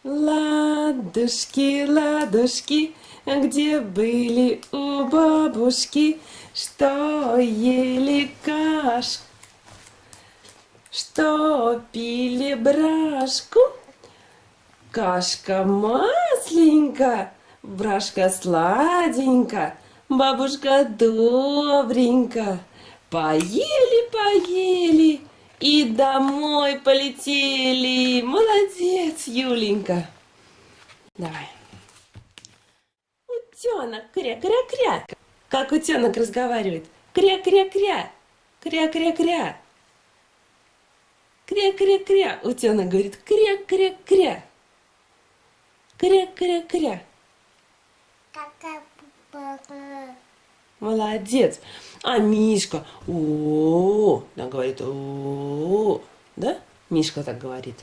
Ладушки, ладушки, где были у бабушки, что ели кашку, что пили брашку? Кашка масленька, брашка сладенька, бабушка добренька. Поели, поели и домой полетели. Молодец, Юленька. Давай. Утенок, кря-кря-кря. Как утенок разговаривает? Кря-кря-кря. Кря-кря-кря. Кря-кря-кря. Утенок говорит кря-кря-кря. Кря-кря-кря. Молодец. А Мишка, о, она говорит, о, да? Мишка так говорит.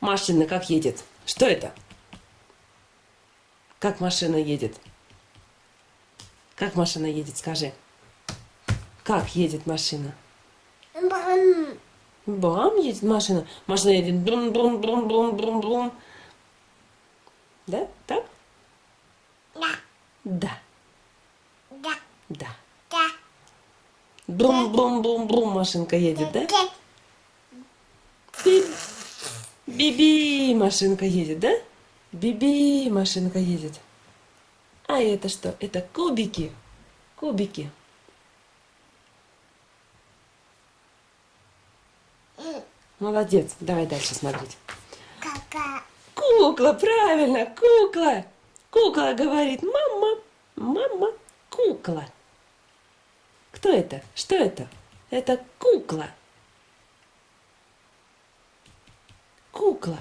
Машина как едет? Что это? Как машина едет? Как машина едет, скажи. Как едет машина? Бам. Бам, едет машина. Машина едет брум-брум-брум-брум-брум-брум. Да? Так? Да. Да. Да. Да. Да. Брум-брум-брум-брум машинка едет, да? Да. Би-би машинка едет, да? Би-би машинка едет. А это что? Это кубики. Кубики. Молодец. Давай дальше смотреть. Кака. Кукла, правильно, кукла. Кукла говорит, мама, мама, кукла. Кто это? Что это? Это кукла. Кукла.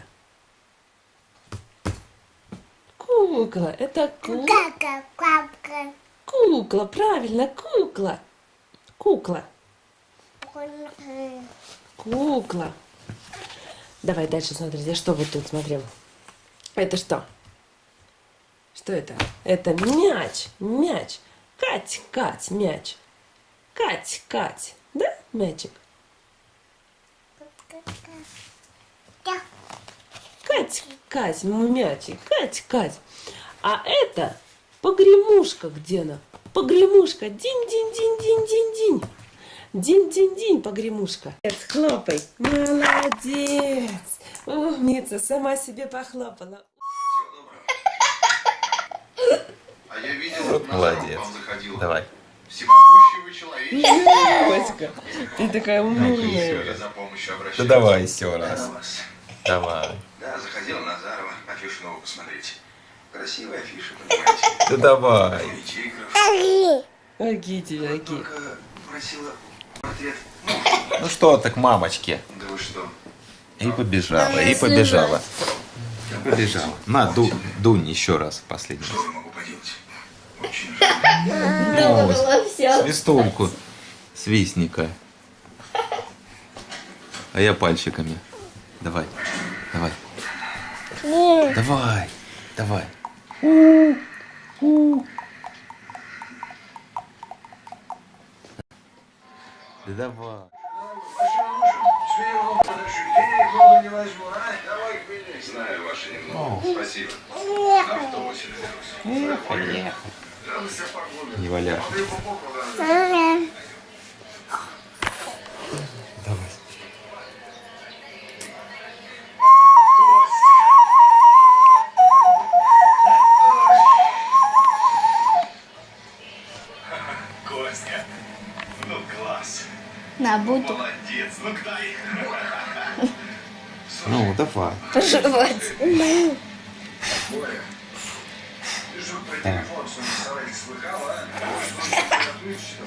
Кукла. Это Кака. Кака. кукла. Правильно, кукла. Кукла. Кукла. Давай дальше смотреть. А что вот тут смотрим? Это что? Что это? Это мяч. Мяч. Кать, Кать, мяч. Кать, Кать. Да, мячик? Да. Кать, Кать, мячик. Кать, Кать. А это погремушка. Где она? Погремушка. Динь-динь-динь-динь-динь-динь. Динь-динь-динь, погремушка. Хлопай. Молодец. Умница. Сама себе похлопала. А я видел, Вот молодец. Давай. всемогущего человека. Коська, ты такая умная. За помощью Да обращаюсь. давай еще Да, раз. вас. Давай. Да, заходила Назарова, афишу новую посмотреть. Красивая афиша, понимаете. Да давай. И тигров. Аги тебе, аги. Только просила портрет. Ну что так, мамочки? Да вы что? И побежала, и побежала. И побежала. На, дунь еще раз, последний Что раз. я могу поделать? Очень жаль. Ну, свистульку свистника. А я пальчиками. Давай, давай. Давай, давай. Да давай. Много не возьму, а? Давай к мне. Знаю ваши немного. Спасибо. На автобусе разберусь. Жалуйся погоду. Не валяй. Давай. Костя, ну класс. На буду Молодец, ну дай. Ну, давай. пожевать. Коля, ты же по телефону свой слыхал, а? Может, он что-то отключит?